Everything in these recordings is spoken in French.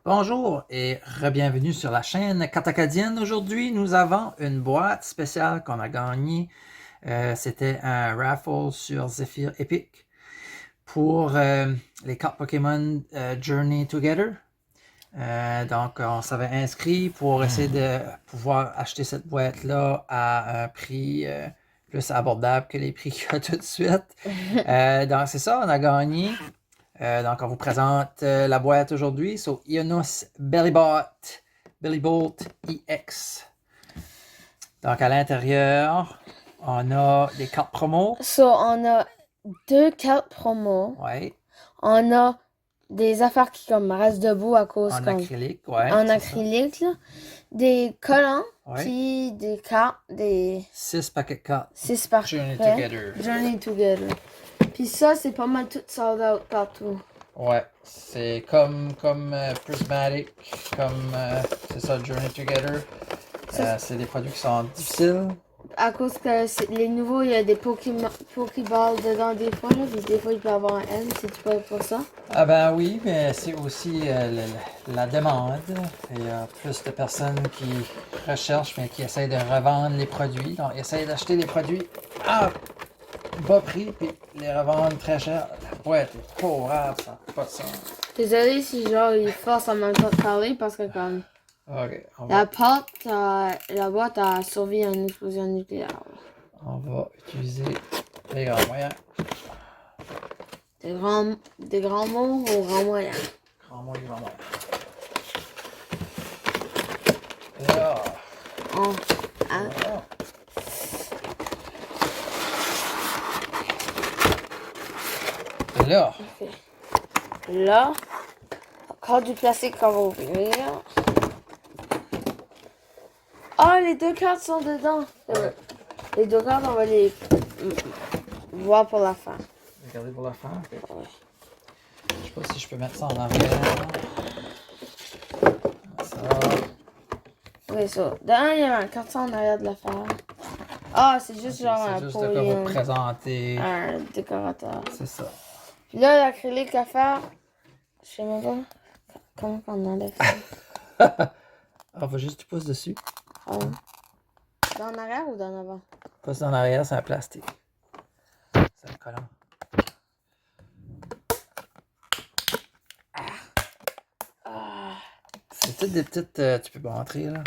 Bonjour et re-bienvenue sur la chaîne Katacadienne. Aujourd'hui, nous avons une boîte spéciale qu'on a gagnée. C'était un raffle sur Zephyr Epic pour les cartes Pokémon Journey Together. Donc, on s'avait inscrit pour essayer de pouvoir acheter cette boîte-là à un prix plus abordable que les prix qu'il y a tout de suite. Donc, c'est ça, on a gagné. Donc, on vous présente la boîte aujourd'hui. So, Ionos Bellybolt EX. Donc, à l'intérieur, on a des cartes promo. So, on a 2 cartes promo. Ouais. On a des affaires qui comme restent debout à cause En comme acrylique, ouais. en acrylique, là. Des collants, Ouais. puis des cartes, des 6 paquets de cartes. 6 par Journey Together. Journey Together. Puis ça, c'est pas mal tout sold out partout. Ouais, c'est comme Prismatic, comme c'est ça, Journey Together. C'est des produits qui sont difficiles. À cause que les nouveaux, il y a des Pokéballs dedans des fois, là, puis des fois il peut y avoir un N si tu peux pour ça. Ah ben oui, mais c'est aussi la demande. Il y a plus de personnes qui recherchent, mais qui essayent de revendre les produits. Donc, ils essayent d'acheter des produits à bas prix, puis les revendre très cher. La boîte est pauvre, ça n'a pas de sens. Désolé si genre ils forcent en même temps de parler parce que comme Ok, la boîte a survécu à une explosion nucléaire. on va utiliser les grands moyens. Des grands mots aux grands moyens. Grand moyen, grand moyen. Là. Là. Là. Okay. Là, encore du plastique qu'on va ouvrir. Ah, les 2 cartes sont dedans. Ouais. Les 2 cartes, on va les voir pour la fin. Regardez pour la fin. Okay. Ouais. Je sais pas si je peux mettre ça en arrière. Ça. Oui, ça. Dedans, il y a un carton en arrière de l'affaire. Ah, c'est juste genre c'est un juste de quoi vous présenter. Un décorateur. C'est ça. Puis là, l'acrylique à faire, je sais même pas comment on enlève ça. On va juste tu pousses dessus. Ah ouais. Dans l'arrière ou dans l'avant? Pousse en arrière, c'est un plastique. C'est un collant. C'est toutes des petites. Tu peux pas entrer là.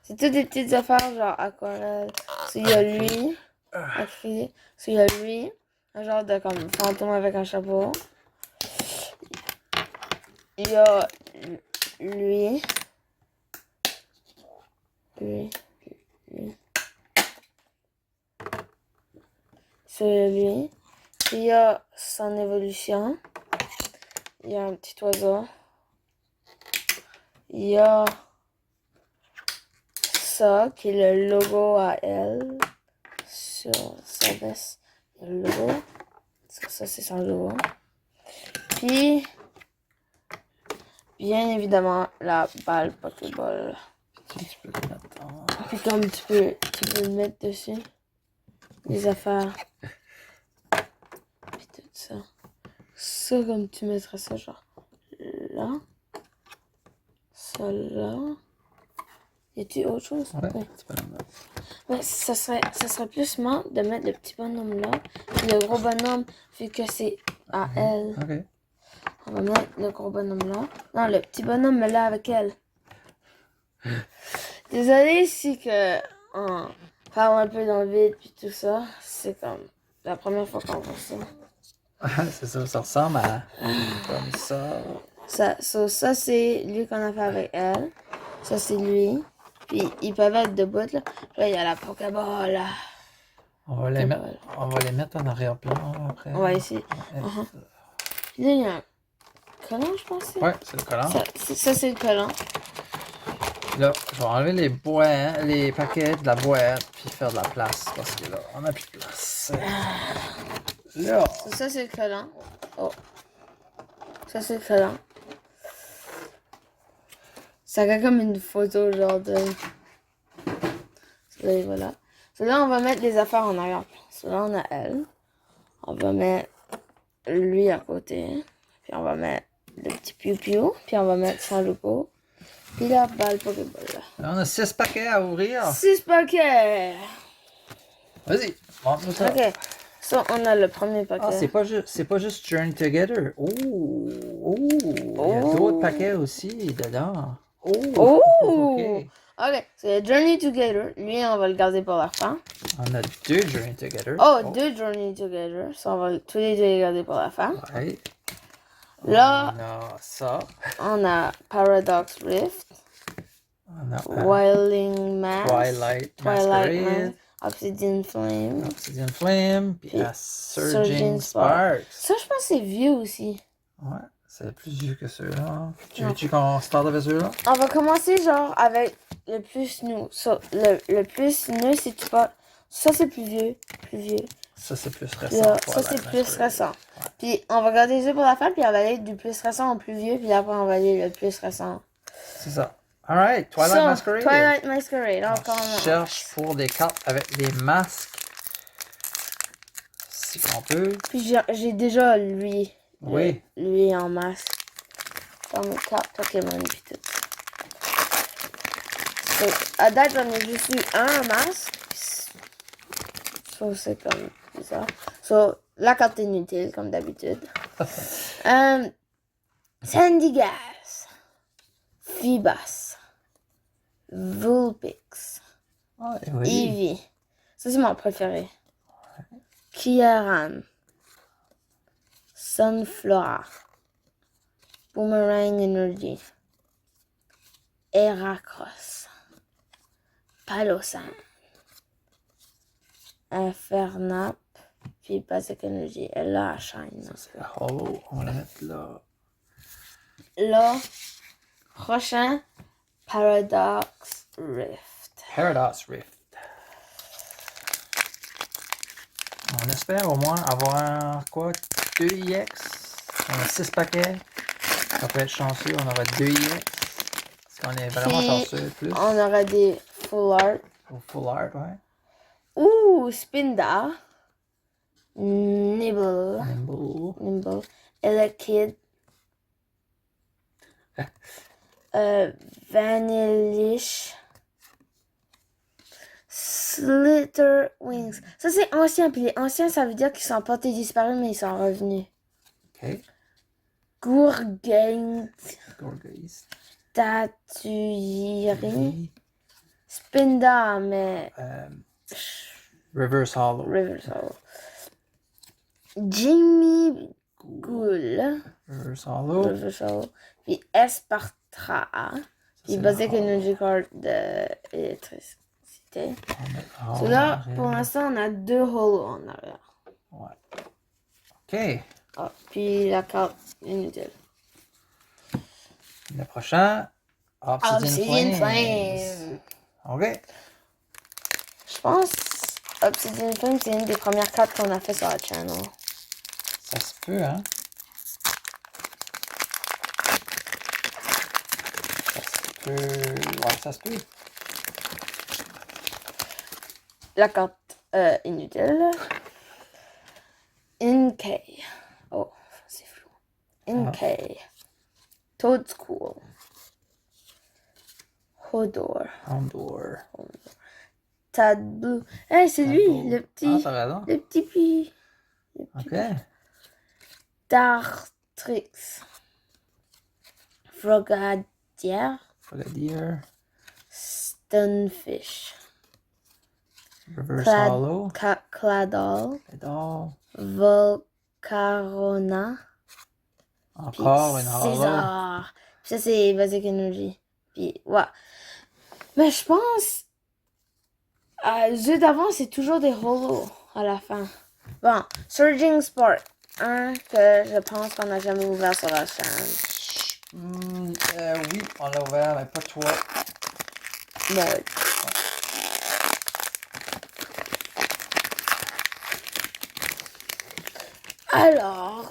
C'est toutes des petites affaires genre aquarelle. Il y a lui, acrylique. Il y a lui, un genre de comme fantôme avec un chapeau. Il y a lui. C'est lui. Puis il y a son évolution. Il y a un petit oiseau. Il y a ça qui est le logo à elle. Sur sa veste, il y a le logo. Parce que ça, c'est son logo. Puis, bien évidemment, la balle Pokéball. Tu peux le mettre en... Puis comme tu peux le mettre dessus. Les affaires. Puis tout ça. Ça, comme tu mettrais ça, genre là. Ça là. Y a-t-il autre chose? Ouais, tu peux le mettre. Ouais, ça serait plus smart de mettre le petit bonhomme là. Puis le gros bonhomme, vu que c'est à elle. Ok. On va mettre le gros bonhomme là. Non, le petit bonhomme là avec elle. Désolé si que on parle un peu dans le vide puis tout ça. C'est comme la première fois qu'on voit ça. C'est ça, ça ressemble à comme ça. Ça c'est lui qu'on a fait avec elle. Ça c'est lui. Puis ils peuvent être debout là. Puis là il y a la Pokéball là. On va les mettre en arrière-plan après. On va essayer. Puis là il y a un collant, je pense. Ouais, c'est le collant. Ça c'est le collant. Là, je vais enlever les paquets de la boîte puis faire de la place parce que là, on n'a plus de place. Là. Ça c'est le collant. Oh. Ça c'est le collant. Ça a comme une photo genre de... Là, voilà. Là, on va mettre les affaires en arrière-plan. Là, on a elle. On va mettre lui à côté. Puis on va mettre le petit piou-piou. Puis on va mettre son logo. Puis la balle Pokéball. Là, on a 6 paquets à ouvrir. 6 paquets! Vas-y, montre-nous ça. Ok. Ça, on a le premier paquet. Ah, c'est pas juste Journey Together. Oh, il y a Oh. d'autres paquets aussi dedans. Oh! Ok. Ok, c'est Journey Together. Lui, on va le garder pour la fin. On a 2 Journey Together. Oh, 2 Journey Together. Ça, on va tous les deux les garder pour la fin. Ouais. Là, On a ça. on a Paradox Rift, On a Wailing Mask, Twilight Twilight Masquerade, Mask, Obsidian Flame. Obsidian Flame, puis Puis Surging Sparks. Ça, je pense que c'est vieux aussi. Ouais, c'est plus vieux que ceux-là. Tu veux-tu qu'on starte avec ceux-là? On va commencer genre avec le plus new. So, le plus new, c'est tu pas. Ça, c'est plus vieux. Ça, c'est plus récent. Là, ça, Twilight c'est plus Masquerade. récent. Puis, on va garder les yeux pour la fin, puis on va aller du plus récent au plus vieux, puis après, on va aller le plus récent. C'est ça. Alright, Twilight Masquerade. Twilight Masquerade, encore On cherche pour des cartes avec des masques. Si on peut. Puis, j'ai déjà lui. Oui. Lui en masque. Comme une carte Pokémon, puis tout. So, à date, j'en ai juste eu un masque. Ça, c'est comme bizarre. So, la carte est inutile, comme d'habitude. Sandigas. Feebas. Vulpix. Ah, oui. Eevee. Ça, c'est mon préféré. Kyurem. Sunflora. Boomerang Energy. Heracross. Palossand. Infernap. Puis Basic Energy. Et là, Shine. Ça, c'est Hollow. On va la mettre là. Là, prochain, Paradox Rift. Paradox Rift. On espère au moins avoir quoi? 2 EX. On a 6 paquets. Ça peut être chanceux, on aura 2 EX. Est-ce qu'on est vraiment Puis, chanceux plus? on aura des Full Art. Au Full Art, ouais. Ouh, Spinda. Nibble. Nimble. Elekid. Vanillish. Slither Wings. Ça, c'est ancien. Puis les anciens, ça veut dire qu'ils sont portés disparus, mais ils sont revenus. Ok. Gourgaint. Gorgeist. Tatuyiri. Spinda, mais Reverse Hollow. Reverse Hollow. Jimmy Ghoul. Reverse Hollow. Reverse Hollow. Puis Espartra. Puis c'est Basic le Energy Card d'électricité. Oh, So là, pour l'instant, on a 2 holos en arrière. Ouais. Ok. Ah, puis la carte inutile. Le prochain. Obsidian Flames. Flame. Ok. Je pense Obsidian Flame, c'est une des premières cartes qu'on a fait sur la channel. Ça se peut, hein? Ça se peut. Ouais, ça se peut. La carte inutile. Inkay. Oh, c'est flou. Inkay. Toadscool. Hodor. Houndour. Tad Blue. Hey, c'est lui, Houndour. le petit. Ah, t'as raison. Le petit pi. Ok. Dartrix. Frogadier. Frogadier. Stunfish. Reverse Hollow. Claddle. Pédale. Volcarona. Encore une Hollow. César. Puis ça, c'est Basic Energy. Puis, ouais. Mais je pense. Les jeux d'avant, c'est toujours des holos à la fin. Bon, Surging Spark. Un que je pense qu'on n'a jamais ouvert sur la chaîne. Oui, on l'a ouvert, mais pas toi. Mode. Alors,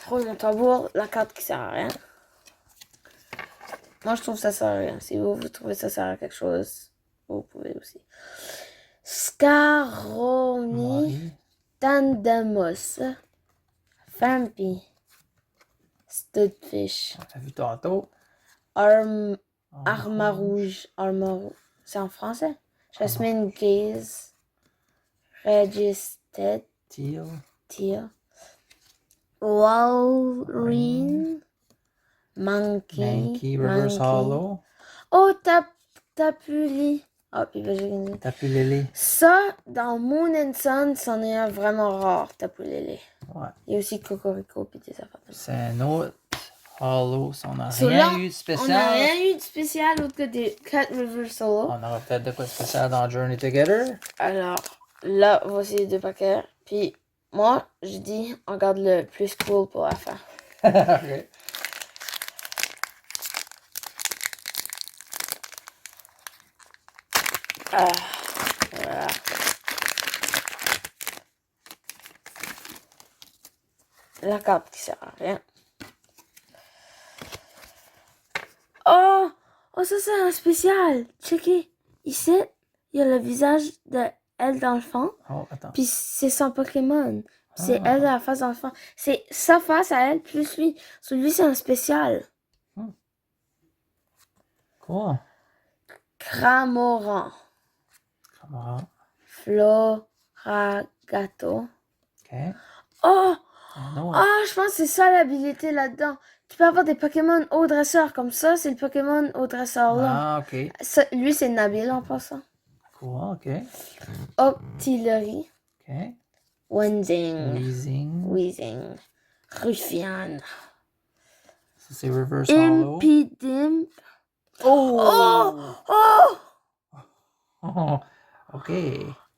roulement de tambour, la carte qui sert à rien. Moi, je trouve que ça sert à rien. Si vous trouvez que ça sert à quelque chose, vous pouvez aussi. Scaromi. Mori. Tandemos. Fampi. Studfish. On l'a vu tantôt. Arma rouge. C'est en français? Jasmine gaze. Registed. Teal. Walreen. Monkey. Reverse Hollow. Oh, Tapuli. Ah, puis j'ai Tapulele. ça, dans Moon and Sun, c'en est un vraiment rare, Tapulele. Ouais. Il y a aussi Cocorico puis des affaires. C'est un autre Hollow. On n'a Celui-là, rien eu de spécial. On n'a rien eu de spécial autre que des Cut River Solo. On aura peut-être de quoi de spécial dans Journey Together. Alors, là, voici les 2 paquets. Puis, moi, je dis, on garde le plus cool pour la fin. Ok. Voilà. La carte qui sert à rien. Oh, ça c'est un spécial. Checkez. Ici, il y a le visage de elle d'enfant. Oh, attends. Puis c'est son Pokémon. C'est elle à la face d'enfant. C'est sa face à elle plus lui. Celui c'est un spécial. Cool. Cramoran. Floragato. Ok. Oh! Non. Je pense que c'est ça l'habilité là-dedans. Tu peux avoir des Pokémon haut dresseur comme ça, c'est le Pokémon haut dresseur là. Ah, ok. Ça, lui, c'est Nabil en passant. Cool, ok. Octillery. Ok. Wheezing. Ruffian. Ça, c'est Reverse Hollow. Impidimp. Oh! Ok.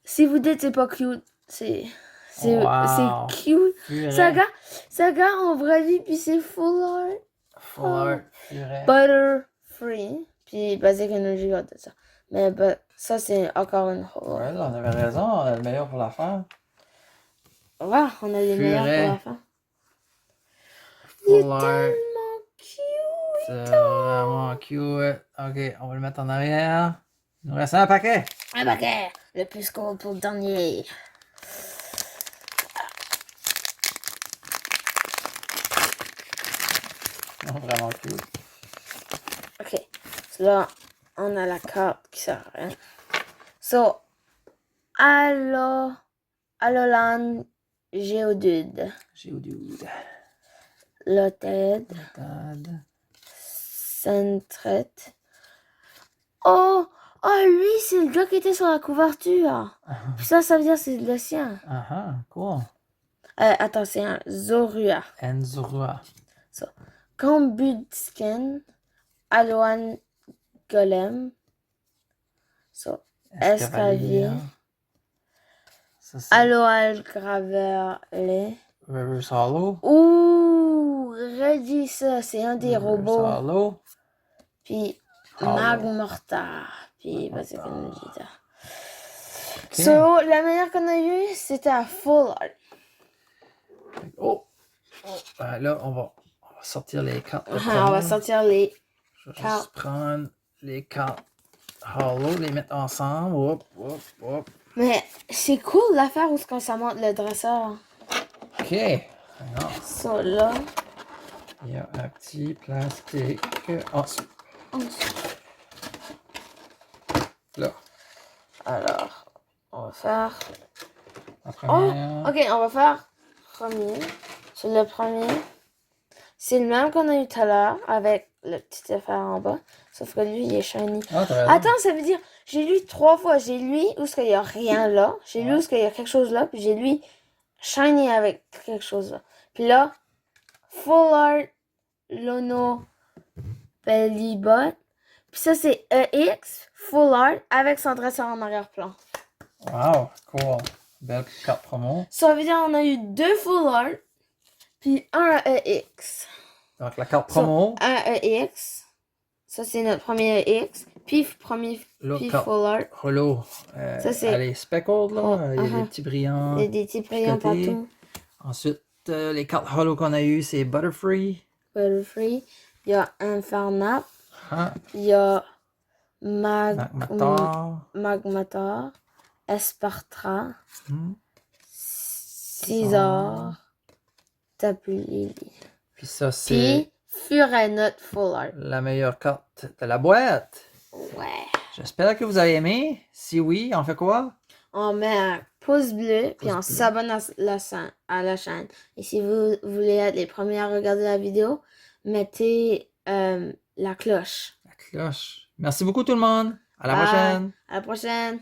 Si vous dites c'est pas cute, c'est Wow. cute. Furet. C'est un gars en vraie vie, puis c'est full art. Full art. Furet. Butterfree. Puis Basic Energy a de ça. Mais ça, c'est encore une holo. Ouais, là, on avait raison. On a le meilleur pour la fin. Ouais, on a les meilleurs pour la fin. Full Il est art. tellement cute. C'est vraiment cute. Ok, on va le mettre en arrière. Il nous reste un paquet. Un paquet. Le plus cool pour le dernier. Oh, vraiment cute. Ok. Là, on a la carte qui sert à rien. So, Alolan Geodude. Lotad. Sentret. Oh, lui, c'est le gars qui était sur la couverture. Puis ça veut dire que c'est le sien. Cool. Attends, c'est un Zorua. Enzurua. So, Kambudskin. Alolan Golem. So, Escalier. Alolan Graveler. Reverse Hollow. Ouh, Reggie, ça, c'est un des robots. Reverse Hollow. Puis Hollow. Magmortar. Puis Basic Energy. Okay. So, la meilleure qu'on a eue, c'était un full art. Oh. Ben là, on va sortir les cartes. On va sortir les Je vais cartes. juste prendre les cartes Hollow, les mettre ensemble. Hop. Mais c'est cool l'affaire où ça monte le dresseur. Ok. Alors, Ça là. il y a un petit plastique. Ensuite. Là. Alors, on va faire. La première. Ok, on va faire premier. Sur le premier, c'est le même qu'on a eu tout à l'heure avec le petit affaire en bas. Sauf que lui, il est shiny. Ah, t'as raison. Attends, ça veut dire, j'ai lu 3 fois. J'ai lu où il n'y a rien là. J'ai lu où il y a quelque chose là. Puis j'ai lu shiny avec quelque chose là. Puis là, full art, Lono, Bellybot. Puis ça, c'est EX, full art, avec son dresseur en arrière-plan. Wow, cool. Belle carte promo. Ça veut dire qu'on a eu 2 full art, puis un EX. Donc, la carte promo. So, un EX. Ça, c'est notre premier EX. Puis full art. Holo. Ça, c'est. Elle est speckled, là. Il y a des petits brillants. Il y a des petits brillants partout. Ensuite, les cartes Holo qu'on a eues, c'est Butterfree. Il y a Infernap. Ah. Il y a Magmatar. Espartra. César. Tapu Lily. Puis ça, c'est Puis Furenut Full Art. la meilleure carte de la boîte. Ouais. J'espère que vous avez aimé. Si oui, on fait quoi? On met un pouce bleu, puis Pouce on bleu. s'abonne à la chaîne. Et si vous voulez être les premiers à regarder la vidéo, mettez la cloche. La cloche. Merci beaucoup tout le monde. À la Bye. prochaine. À la prochaine.